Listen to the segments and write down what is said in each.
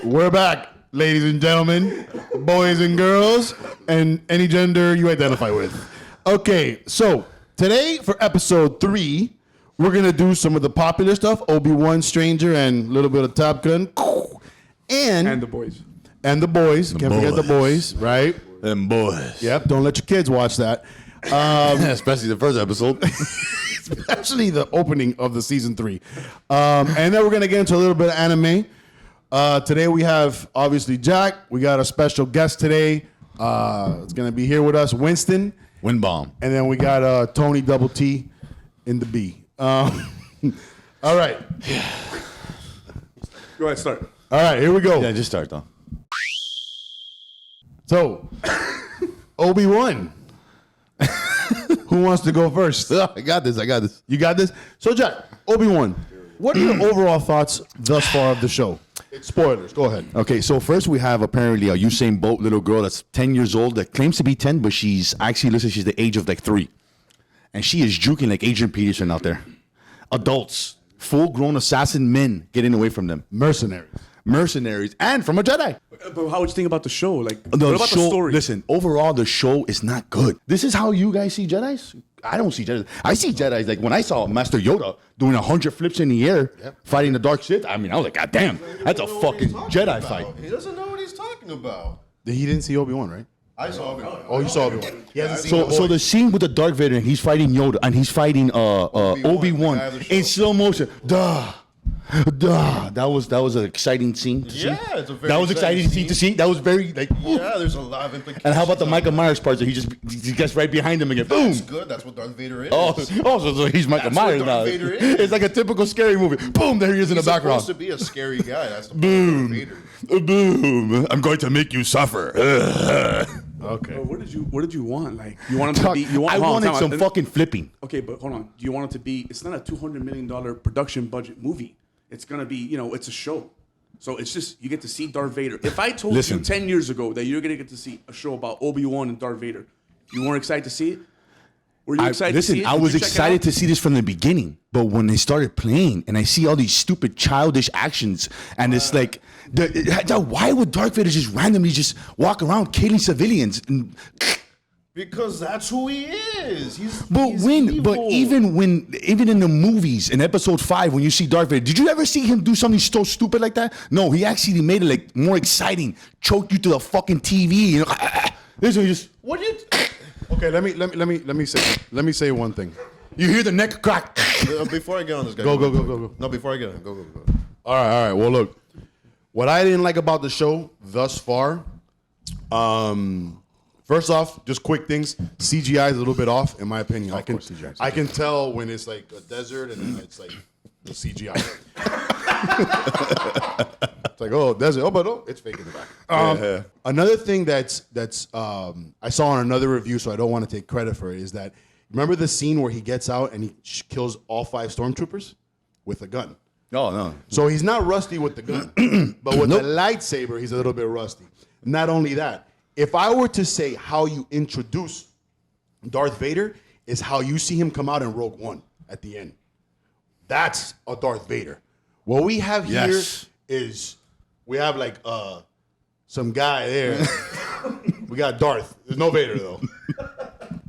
We're back, ladies and gentlemen, boys and girls, and any gender you identify with. Okay, so today for episode 3, we're going to do some of the popular stuff, Obi-Wan, Stranger, and a little bit of Top Gun. And the boys. And the boys. Can't forget the boys, right? Them boys. Yep, don't let your kids watch that. Especially the first episode. Especially the opening of the season 3. And then we're going to get into a little bit of anime. Today we have, obviously, Jack. We got a special guest today. It's going to be here with us, Winston. Windbomb. And then we got Tony Double T in the B. All right. Go ahead, start. All right, here we go. Yeah, just start, though. So, Obi-Wan. Who wants to go first? I got this. You got this? So, Jack, Obi-Wan, what are your overall thoughts thus far of the show? It's spoilers. Go ahead. Okay, so first we have apparently a Usain Bolt little girl that's 10 years old that claims to be 10, but she's actually, listen, she's the age of like 3. And she is juking like Adrian Peterson out there. Adults, full-grown assassin men getting away from them. Mercenaries, and from a Jedi. But how would you think about the show? Like, The what about show, the story? Listen, overall, the show is not good. This is how you guys see Jedis? I don't see Jedis. I see Jedis like when I saw Master Yoda doing 100 flips in the air, fighting the dark Sith. I mean, I was like, God damn, that's a fucking Jedi fight. He doesn't know what he's talking about. He didn't see Obi-Wan, right? I saw Obi-Wan. Oh, you saw Obi-Wan. He hasn't seen So the scene with the Darth Vader and he's fighting Yoda and he's fighting Obi-Wan the guy of the show. in slow motion. That was an exciting scene to see. Yeah, it's a very that was exciting scene to see. That was very like. Yeah, there's a lot of implications. And how about the Michael Myers part that he gets right behind him again? Boom. That's good. That's what Darth Vader is. So he's Michael That's Myers what now. Darth Vader is. It's like a typical scary movie. Boom, there he is in the He's background. supposed to be a scary guy. That's the Boom. point of Darth Vader. Boom. I'm going to make you suffer. Okay. But what did you want? Like, you want him to be? I wanted some fucking flipping. Okay, but hold on. Do you want it to be? It's not a $200 million production budget movie. It's gonna be, it's a show. So it's just you get to see Darth Vader. If I told you 10 years ago that you're gonna get to see a show about Obi-Wan and Darth Vader, you weren't excited to see it? Were you excited to see it? I was excited to see this from the beginning, but when they started playing and I see all these stupid childish actions, and it's like, why would Darth Vader just randomly just walk around killing civilians? Because that's who he is. He's But even in the movies in episode 5 when you see Darth Vader, did you ever see him do something so stupid like that? No, he actually made it like more exciting, choked you to the fucking TV. This one just What do you? Okay, let me say one thing. you hear the neck crack. Before I get on this guy. Go. No, before I get on. Go. All right. Well, look, what I didn't like about the show thus far, first off, just quick things. CGI is a little bit off, in my opinion. I can tell when it's like a desert and then it's like the CGI. It's like, oh, desert. Oh, but no, it's fake in the back. Another thing that's I saw on another review, so I don't want to take credit for it, is that remember the scene where he gets out and he kills all 5 stormtroopers with a gun. Oh no. So he's not rusty with the gun, but with the lightsaber, he's a little bit rusty. Not only that, if I were to say how you introduce Darth Vader is how you see him come out in Rogue One at the end. That's a Darth Vader. What we have here is we have like some guy there. We got Darth. There's no Vader though.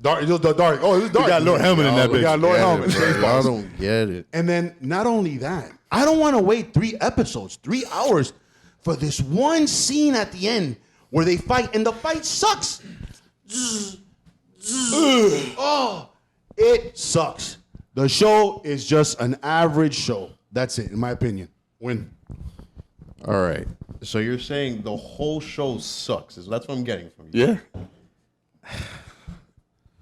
Darth. Oh, this is Darth. We got Lord Helmet in that bitch. We got Lord Helmet. I don't get it. And then not only that, I don't want to wait 3 episodes, 3 hours for this one scene at the end where they fight and the fight sucks. Oh, it sucks. The show is just an average show. That's it, in my opinion. Win. All right. So you're saying the whole show sucks? That's what I'm getting from you. Yeah.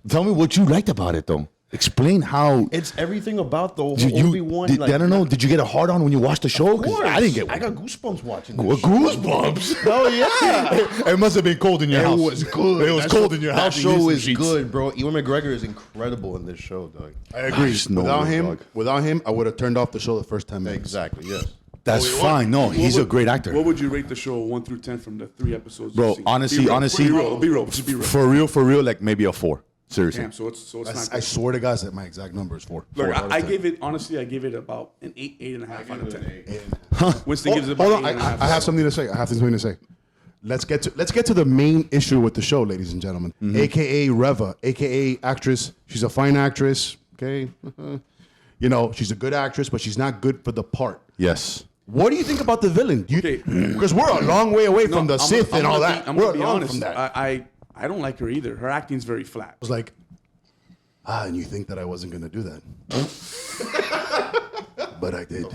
Tell me what you liked about it, though. Explain how. It's everything about the Obi-Wan. I don't know. Did you get a hard on when you watched the show? Of course. I didn't get one. I got goosebumps watching this. Goosebumps. Oh yeah. It must have been cold in your house. It was good. It was cold in your house. That show is good, bro. Ewan McGregor is incredible in this show, dog. I agree. Without him, I would have turned off the show the first 10 minutes. Exactly. Yes. That's fine. No, he's a great actor. What would you rate the show 1 through 10 from the 3 episodes? Bro, you've seen? honestly, Be real. Just be real. For real, like maybe a 4. Seriously. Damn, so it's not. I swear to God, that my exact number is 4. Look, 4 out of I 10. gave it honestly. I give it about an 8.5 out of 10. Winston gives it about Hold on, 8.5. I have something to say. I have something to say. Let's get to the main issue with the show, ladies and gentlemen. AKA Reva, AKA actress. She's a fine actress. Okay, you know she's a good actress, but she's not good for the part. Yes. What do you think about the villain? Because we're a long way away from the Sith and all that. I'm We're gonna be long honest. from that. I don't like her either. Her acting's very flat. I was like, and you think that I wasn't gonna do that, but I did.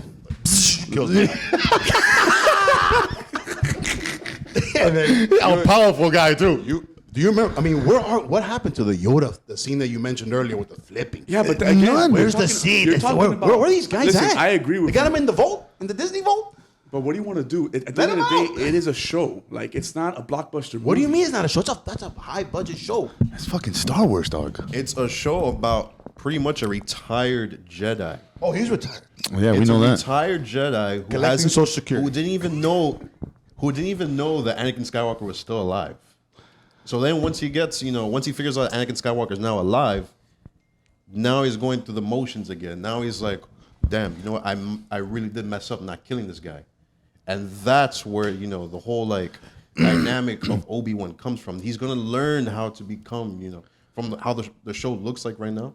Kills me. And then, A powerful guy too. do you remember? I mean, what happened to the Yoda, the scene that you mentioned earlier with the flipping? Yeah, but Again, again, where's you're the talking- scene? you're talking Where about- are these guys Listen, at? I agree with They got you. them in the vault, in the Disney vault. But what do you want to do? At the Let end of him the out. day, it is a show. Like, it's not a blockbuster movie. What do you mean it's not a show? That's a high budget show. That's fucking Star Wars, dog. It's a show about pretty much a retired Jedi. Oh, he's retired. Yeah, we It's know a that. retired Jedi who Collecting hasn't- Social Security. who didn't even know that Anakin Skywalker was still alive. So then once he figures out Anakin Skywalker is now alive, now he's going through the motions again. Now he's like, damn, you know what? I really did mess up not killing this guy. And that's where, the whole like dynamic of Obi-Wan comes from. He's going to learn how to become, from how the show looks like right now.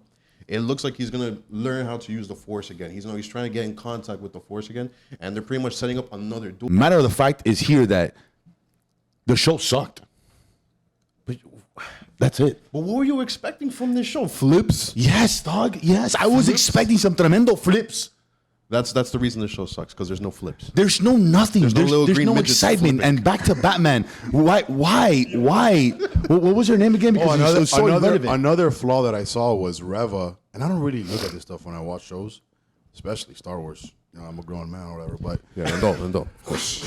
It looks like he's going to learn how to use the Force again. He's trying to get in contact with the Force again. And they're pretty much setting up another duel. Matter of the fact is here that the show sucked. But That's it. what were you expecting from this show? Flips? Yes, dog. Yes, I was expecting some tremendo flips. That's the reason the show sucks, because there's no flips. There's no nothing. There's no little green midgets excitement. flipping. And back to Batman. Why? What was her name again? Because it was so irrelevant. another flaw that I saw was Reva, and I don't really look at this stuff when I watch shows, especially Star Wars. I'm a grown man or whatever, but Yeah, adult, of course.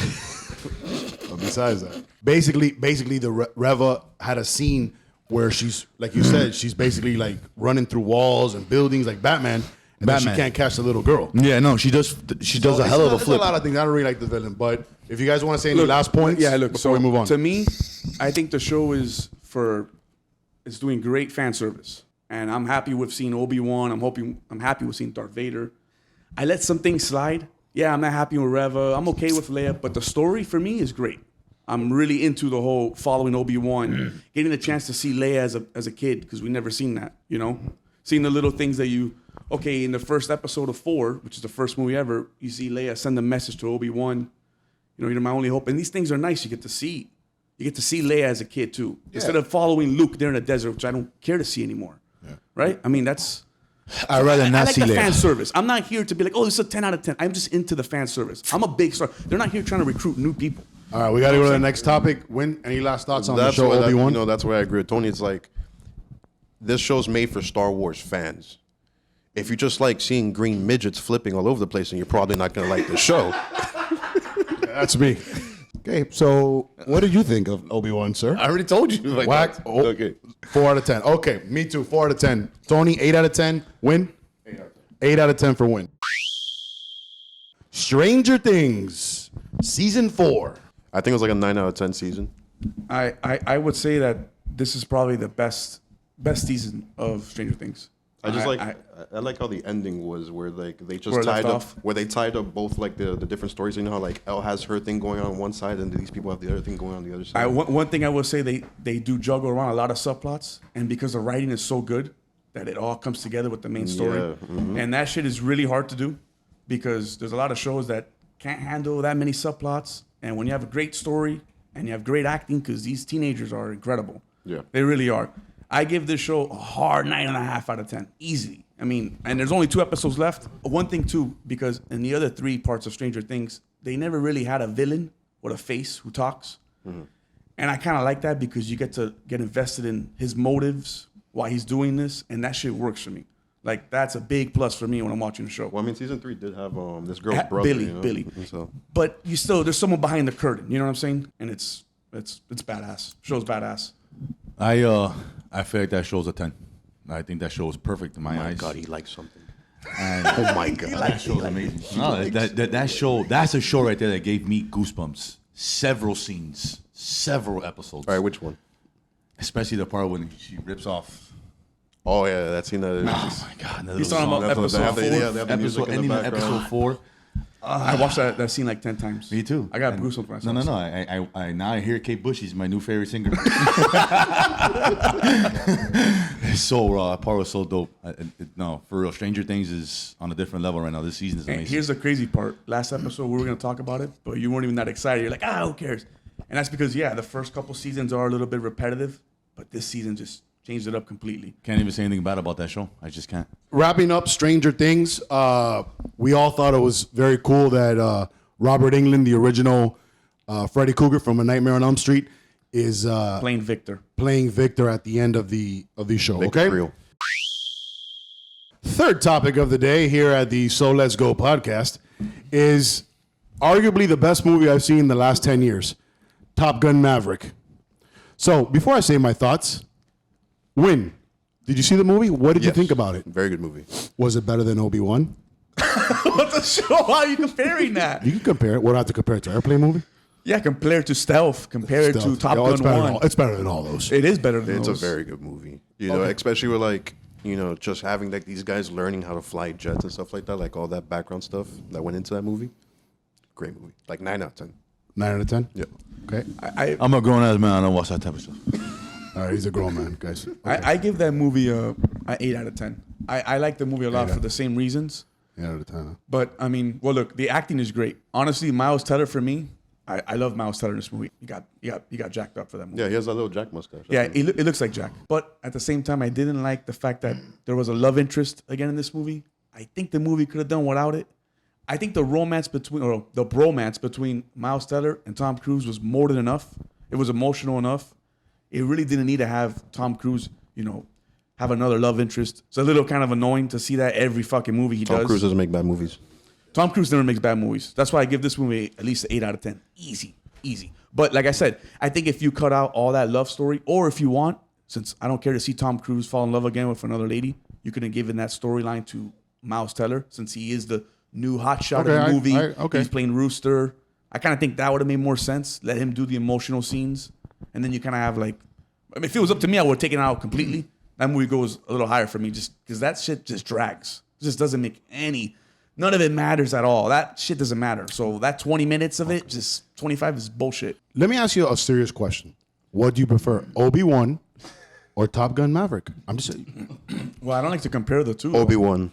but besides that, basically, the Reva had a scene where she's, like you said, she's basically like running through walls and buildings like Batman, and then she Batman. can't catch the little girl. Yeah, no, she does a hell of a There's flip. a lot of things. I don't really like the villain, but if you guys want to say any last points, before we move on. To me, I think the show is doing great fan service, and I'm happy with seeing Obi-Wan. I'm happy with seeing Darth Vader. I let some things slide. Yeah, I'm not happy with Reva. I'm okay with Leia, but the story for me is great. I'm really into the whole following Obi-Wan, getting the chance to see Leia as a kid, because we never seen that, Seeing the little things that in the first episode of 4, which is the first movie ever, you see Leia send a message to Obi-Wan, you're my only hope. And these things are nice. You get to see Leia as a kid too. Instead of following Luke there in the desert, which I don't care to see anymore. Yeah. Right? I mean, I'd rather not I like see the Leia. fan service. I'm not here to be like, oh, this is a 10 out of 10. I'm just into the fan service. I'm a big star. They're not here trying to recruit new people. All right, we got to go to the next topic. Any last thoughts on the show, Obi-Wan? That's where I agree with Tony. It's like, this show's made for Star Wars fans. If you just like seeing green midgets flipping all over the place, then you're probably not going to like the show. That's me. Okay, so what did you think of Obi-Wan, sir? I already told you. Like Whack. that. Oh, Okay. 4 out of 10. Okay, me too. 4 out of 10. Tony, 8 out of 10. Win? 8 out of 10 for win. Stranger Things, season 4. I think it was like a 9 out of 10 season. I would say that this is probably the best season of Stranger Things. I like how the ending was, where like they just Where it tied left up, off. where they tied up both like the different stories. You know how like Elle has her thing going on one side, and these people have the other thing going on the other side. One thing I will say, they do juggle around a lot of subplots, and because the writing is so good that it all comes together with the main story. Yeah, And that shit is really hard to do, because there's a lot of shows that can't handle that many subplots. And when you have a great story and you have great acting, because these teenagers are incredible. Yeah. They really are. I give this show a hard 9.5 out of 10. Easy. I mean, and there's only 2 episodes left. One thing too, because in the other 3 parts of Stranger Things, they never really had a villain with a face who talks. Mm-hmm. And I kind of like that, because you get to get invested in his motives, why he's doing this, and that shit works for me. Like, that's a big plus for me when I'm watching the show. Well, I mean, season 3 did have this girl's brother, Billy. So But there's someone behind the curtain. You know what I'm saying? And it's badass. Show's badass. I feel like that show's a 10. I think that show is perfect in my eyes. God, he likes something. And oh my God, that show's amazing. No, that show, that's a show right there that gave me goosebumps. Several scenes, several episodes. All right, which one? Especially the part when she rips off Oh yeah, that scene. Oh my God! that He's little talking about song. episode 4. They have the music Episode in ending the of background. episode 4. I watched that scene like 10 times. Me too. I got And- Bruce when I saw No. it. I now I hear Kate Bush. He's my new favorite singer. It's so raw. That part was so dope. No, for real. Stranger Things is on a different level right now. This season is And amazing. here's the crazy part. Last episode, we were going to talk about it, but you weren't even that excited. You're like, who cares? And that's because, the first couple seasons are a little bit repetitive, but this season just changed it up completely. Can't even say anything bad about that show. I just can't. Wrapping up Stranger Things, we all thought it was very cool that Robert Englund, the original Freddy Krueger from A Nightmare on Elm Street, is Playing Victor. playing Victor at the end of the show. Victor Okay. Creel. Third topic of the day here at the So Let's Go podcast is arguably the best movie I've seen in the last 10 years, Top Gun Maverick. So before I say my thoughts, Win, did you see the movie? What did you Yes. think about it? Very good movie. Was it better than Obi-Wan? What the show? How are you comparing that? You can compare it. What do I have to compare it to? Airplane movie? Yeah, compared to Stealth, compared to Stealth. Top Oh, it's Gun better 1. than all- it's better than all those. It is better than It's a those. very good movie. You know, especially with like, you know, just having like these guys learning how to fly jets and stuff like that, like all that background stuff that went into that movie. Great movie. Like 9 out of 10. 9 out of 10? Yep. Okay. I'm a grown ass man. I don't watch that type of stuff. All right, he's a grown man, guys. I give that movie an 8 out of 10. I like the movie a lot for the same reasons. 8 out of 10. Huh? But, I mean, well, look, the acting is great. Honestly, Miles Teller, for me, I love Miles Teller in this movie. He got jacked up for that movie. Yeah, he has that little Jack mustache. Yeah, it looks like Jack. But at the same time, I didn't like the fact that there was a love interest again in this movie. I think the movie could have done without it. I think the bromance between Miles Teller and Tom Cruise was more than enough. It was emotional enough. It really didn't need to have Tom Cruise, have another love interest. It's a little kind of annoying to see that every fucking movie he does. Tom Cruise doesn't make bad movies. Tom Cruise never makes bad movies. That's why I give this movie at least an 8 out of 10. Easy. But like I said, I think if you cut out all that love story, or if you want, since I don't care to see Tom Cruise fall in love again with another lady, you could have given that storyline to Miles Teller, since he is the new hotshot of the movie. Okay. He's playing Rooster. I kind of think that would have made more sense. Let him do the emotional scenes. And then you kind of have if it was up to me, I would have taken it out completely. That movie goes a little higher for me just because that shit just drags. It just doesn't make none of it matters at all. That shit doesn't matter. So that 20 minutes of it, just 25 is bullshit. Let me ask you a serious question. What do you prefer, Obi-Wan or Top Gun Maverick? I'm just saying. Well, I don't like to compare the two. Obi-Wan.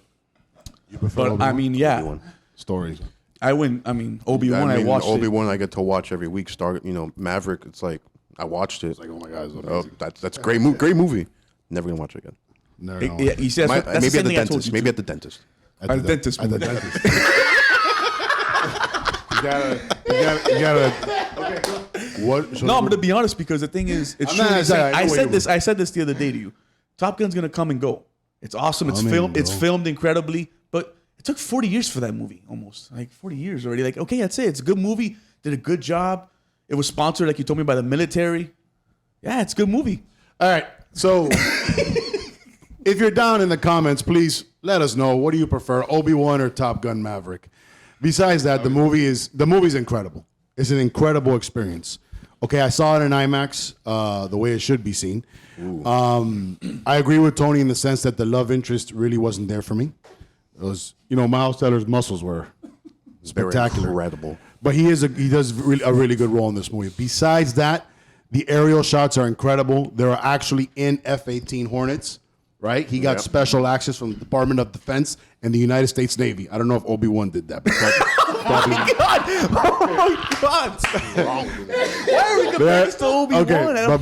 You prefer But Obi-Wan? I mean, yeah. Obi-Wan. Stories. Obi-Wan, I watched Obi-Wan, I get to watch every week. Maverick, it's like, I watched it. It's like, oh my God, it's Oh, amazing. that's great movie. Never gonna watch it again. Never it. know. Yeah, you see, that's the Maybe same at the thing I told dentist. you. Maybe too. at the dentist. At the dentist. At the dentist. You gotta. What? So No, but to be honest, because the thing is, it's I'm true. not what you're saying. I know what you I said this the other day to you. Top Gun's gonna come and go. It's awesome. It's Come filmed. and It's go. filmed incredibly. But it took 40 years for that movie, almost 40 years already. Okay, that's it. It's a good movie. Did a good job. It was sponsored, like you told me, by the military. Yeah, it's a good movie. All right. So, if you're down in the comments, please let us know. What do you prefer, Obi-Wan or Top Gun Maverick? Besides that, the movie's incredible. It's an incredible experience. Okay, I saw it in IMAX, the way it should be seen. I agree with Tony in the sense that the love interest really wasn't there for me. It was, Miles Teller's muscles were spectacular, Incredible. but he does a really good role in this movie. Besides that, the aerial shots are incredible. They are actually in F-18 Hornets, right? He got Yep. special access from the Department of Defense and the United States Navy. I don't know if Obi-Wan did that, but probably. Oh my God! Why are we comparing this to Obi-Wan? Okay, but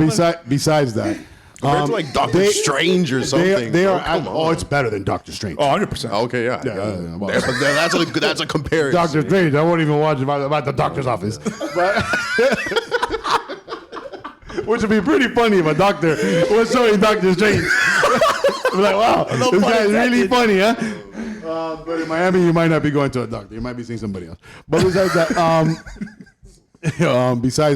besides that, Compared to like Doctor Strange or something. They are. come on. It's better than Doctor Strange. Oh, 100%. Okay, yeah. yeah, well. But that's a comparison. Doctor Strange. I won't even watch about the doctor's office. But which would be pretty funny if a doctor was showing Doctor Strange. I'm like, wow, No this pun guy is really intended. funny, huh? But in Miami, you might not be going to a doctor. You might be seeing somebody else. But besides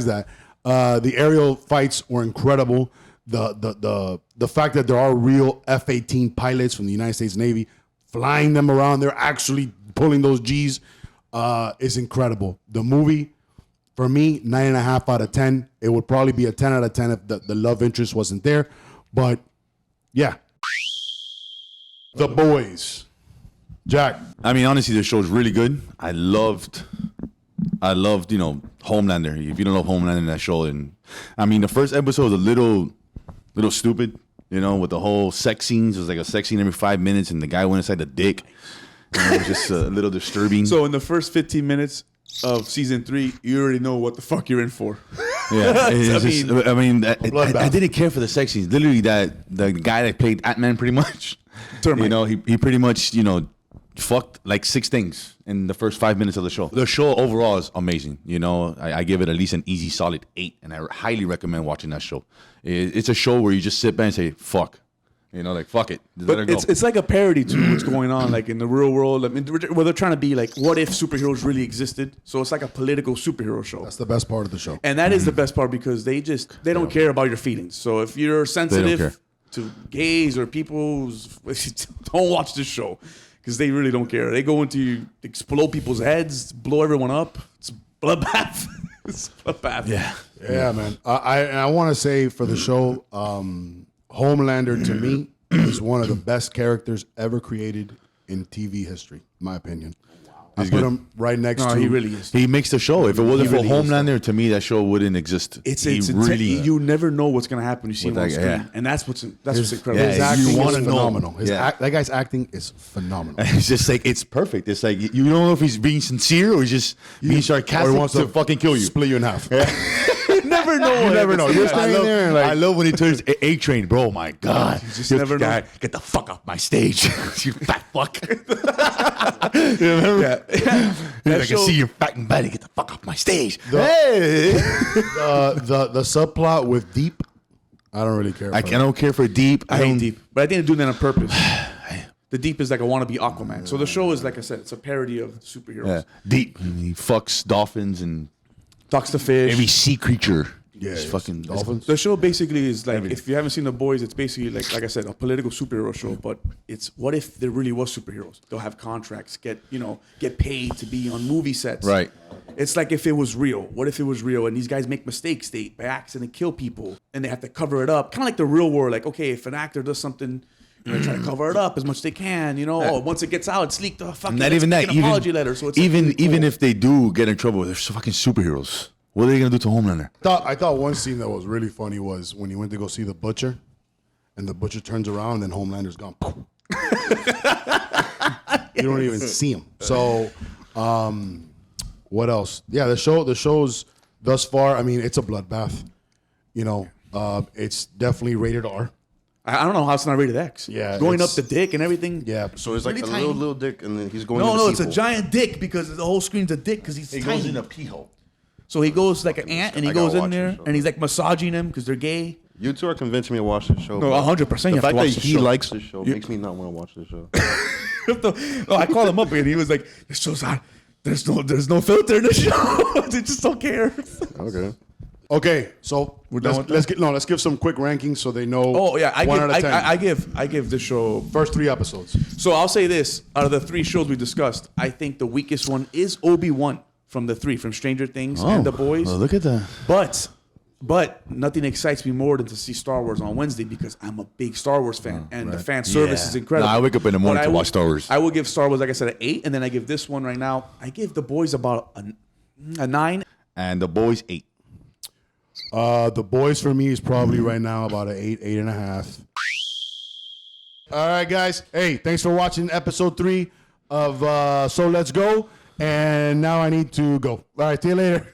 that, the aerial fights were incredible. The fact that there are real F-18 pilots from the United States Navy flying them around, they're actually pulling those G's, is incredible. The movie, for me, 9.5 out of 10. It would probably be a 10 out of 10 if the love interest wasn't there. But yeah. The Boys. Jack. I mean, honestly, the show's really good. I loved, Homelander. If you don't know Homelander, that show, and I mean, the first episode was a little stupid, with the whole sex scenes. It was like a sex scene every 5 minutes, and the guy went inside the dick. And it was just a little disturbing. So in the first 15 minutes of season 3, you already know what the fuck you're in for. Yeah, I I didn't care for the sex scenes. Literally, the guy that played Ant-Man, pretty much. Termite. He pretty much, fucked like 6 things in the first 5 minutes of the show. The show overall is amazing. I give it at least an easy solid 8, and I highly recommend watching that show. It's a show where you just sit back and say, fuck. Fuck it. Let her But go. it's like a parody to what's going on, like in the real world. I mean, where they're trying to be like, what if superheroes really existed? So it's like a political superhero show. That's the best part of the show. And that is the best part because they don't care about your feelings. So if you're sensitive to gays or people, don't watch this show because they really don't care. They go into explode people's heads, blow everyone up. It's bloodbath. It's bloodbath. Yeah, man. I want to say for the show, Homelander to me is one of the best characters ever created in TV history, in my opinion. I put him right next to. He really is. He makes the show. If it wasn't for really Homelander, to me, that show wouldn't exist. You never know what's gonna happen. You see him on screen, yeah. and that's what's incredible. His acting you is wanna know. phenomenal. Yeah. That guy's acting is phenomenal. It's just like, it's perfect. It's like, you don't know if he's being sincere or he's just being sarcastic Or he wants to fucking kill you. Split you in half. You never know. You never know. You're standing there and I love when he turns A-Train, bro. Oh my God. You just never know. Get the fuck off my stage. You fat fuck. You remember? Yeah. I can see your fat and body. Get the fuck off my stage. The subplot with Deep, I don't really care. I don't care for Deep. I hate Deep, but I think they're doing that on purpose. The Deep is like a wannabe Aquaman. So the show is, like I said, it's a parody of superheroes. Yeah. Deep. He fucks dolphins and Talks to fish. every sea creature. Yeah, It's fucking dolphins. The show basically is like, if you haven't seen The Boys, it's basically like I said, a political superhero show. But it's what if there really was superheroes? They'll have contracts, get paid to be on movie sets. Right. It's like if it was real. What if it was real? And these guys make mistakes. They by accident kill people, and they have to cover it up. Kind of like the real world. Like, okay, if an actor does something, they try to cover it up as much as they can. Oh, once it gets out, it's leaked. Oh, fuck. Not even that. An apology letter. So it's even like really cool. if they do get in trouble, they're fucking superheroes. What are they gonna do to Homelander? I thought one scene that was really funny was when he went to go see the butcher, and the butcher turns around and Homelander's gone. You don't even see him. So, what else? Yeah, the show's thus far. I mean, it's a bloodbath. It's definitely rated R. I don't know how it's not rated X. Yeah, going up it's- the dick and everything. Yeah. So it's like Really a tiny. little dick, and then he's going. No, into it's a people. giant dick because the whole screen's a dick because he's tiny. a pee hole. So he goes like an ant and he I gotta goes in watch there this show. and he's like massaging them because they're gay. You two are convincing me to watch this show. No, but 100% you The have fact to that watch the he show. likes this show makes me not want to watch this show. No, I called him up and he was like, "This show's hot. There's no filter in the show. They just don't care." Okay. Okay, so done with let's give some quick rankings so they know. Oh yeah, one out of 10. I give this show. First 3 episodes. So I'll say this: out of the 3 shows we discussed, I think the weakest one is Obi-Wan from the 3, from Stranger Things and The Boys. Well, look at that. But nothing excites me more than to see Star Wars on Wednesday because I'm a big Star Wars fan and the fan service Yeah. is incredible. Nah, I wake up in the morning But to I watch Star Wars. I will give Star Wars, like I said, an 8, and then I give this one right now. I give The Boys about a 9. And the boys 8. The Boys for me is probably right now about an 8, 8.5. All right, guys. Hey, thanks for watching episode 3 of So Let's Go. And now I need to go. All right, see you later.